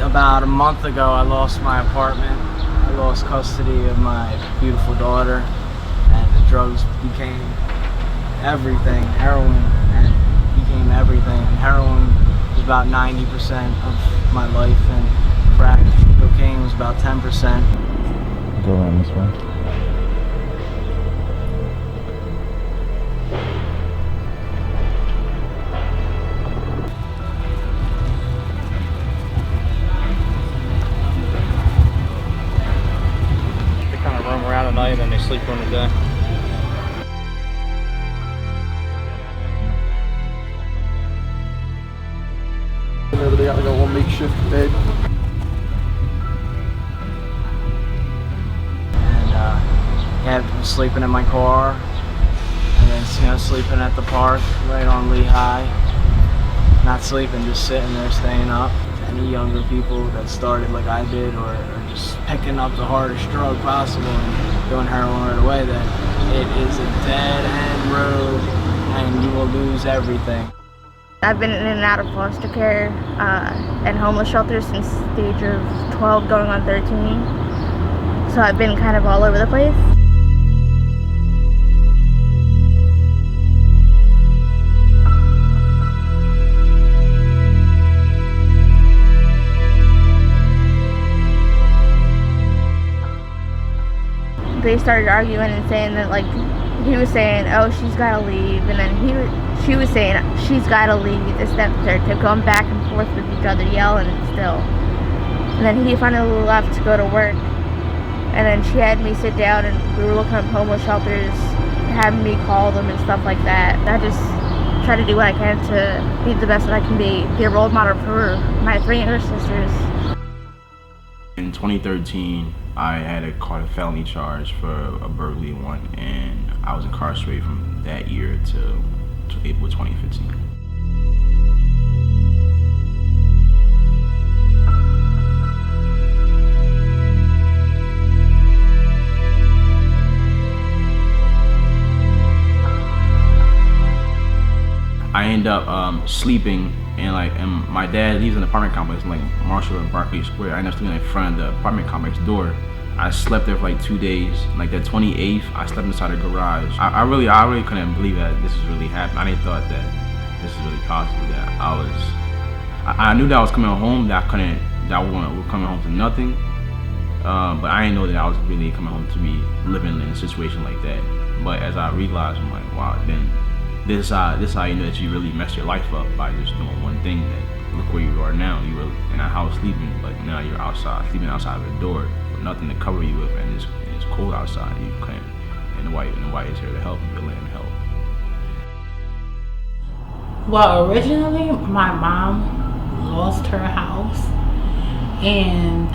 About a month ago, I lost my apartment. I lost custody of my beautiful daughter, and the drugs became everything. Heroin and became everything. Heroin was about 90% of my life, and crack cocaine was about 10%. Go around this way. Roam around at night and they sleep during the day. Whenever they got like a little makeshift bed. And yeah, sleeping in my car, and then sleeping at the park right on Lehigh. Not sleeping, just sitting there, staying up. Any younger people that started like I did, or just picking up the hardest drug possible and doing heroin right away, that it is a dead-end road and you will lose everything. I've been in and out of foster care and homeless shelters since the age of 12 going on 13. So I've been kind of all over the place. They started arguing and saying that, like, he was saying, oh, she's gotta leave, and then she was saying, she's gotta leave, this, that, and the third. Kept going back and forth with each other, yelling still. And then he finally left to go to work, and then she had me sit down, and we were looking up homeless shelters, having me call them and stuff like that. I just try to do what I can to be the best that I can be a role model for my 3 younger sisters. In 2013, I had caught a felony charge for a burglary one, and I was incarcerated from that year to April 2015. I ended up sleeping, and my dad lives in an apartment complex in like Marshall and Barclay Square. I ended up sleeping in front of the apartment complex door. I slept there for like 2 days. Like the 28th, I slept inside the garage. I really couldn't believe that this was really happening. I didn't thought that this was really possible. That I knew that I was coming home. That I was coming home to nothing. But I didn't know that I was really coming home to be living in a situation like that. But as I realized, I'm like, wow. Then this is how you know that you really messed your life up by just doing one thing. That look where you are now. You were in a house sleeping, but now you're outside, sleeping outside of the door. Nothing to cover you with, and it's cold outside. You can't, and the white is here to help. You're letting help. Well, originally my mom lost her house, and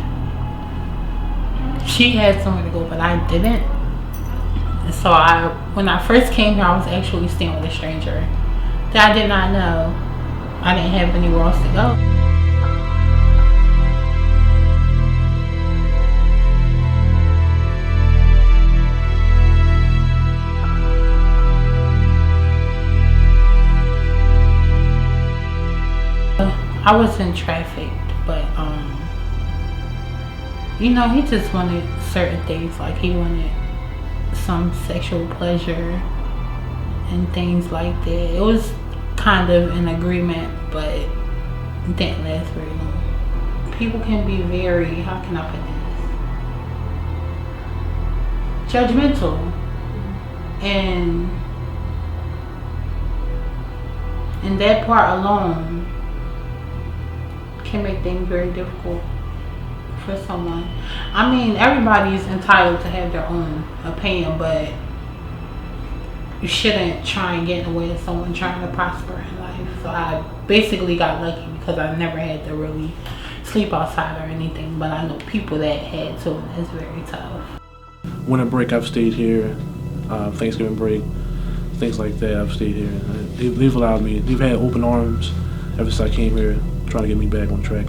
she had somewhere to go, but I didn't. And so when I first came here, I was actually staying with a stranger that I did not know. I didn't have anywhere else to go. I wasn't trafficked, but you know, he just wanted certain things, like he wanted some sexual pleasure and things like that. It was kind of an agreement, but it didn't last very long. People can be very, how can I put this? Judgmental, and that part alone can make things very difficult for someone. I mean, everybody's entitled to have their own opinion, but you shouldn't try and get in the way of someone trying to prosper in life. So I basically got lucky because I never had to really sleep outside or anything, but I know people that had to, and it's very tough. Winter break, I've stayed here. Thanksgiving break, things like that, I've stayed here. They've allowed me, they've had open arms ever since I came here, trying to get me back on track.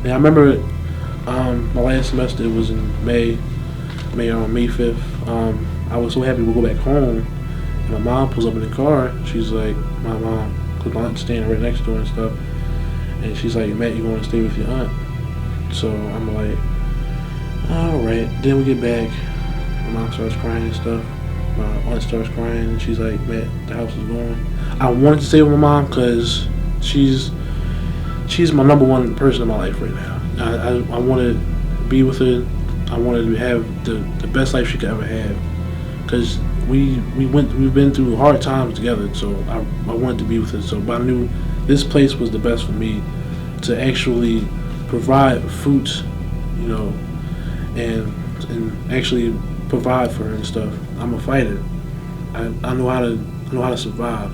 Yeah, I remember my last semester was in May. May 5th. I was so happy to go back home, and my mom pulls up in the car. She's like, my mom, because my aunt's standing right next to her and stuff, and she's like, Matt, you want to stay with your aunt? So I'm like, all right. Then we get back. My mom starts crying and stuff. My aunt starts crying, and she's like, Matt, the house is going. I wanted to stay with my mom because she's my number one person in my life right now. I wanted to be with her. I wanted to have the best life she could ever have, because we've been through hard times together. So I wanted to be with her. So but I knew this place was the best for me to actually provide food, you know, and actually provide for her and stuff. I'm a fighter. I know how to survive.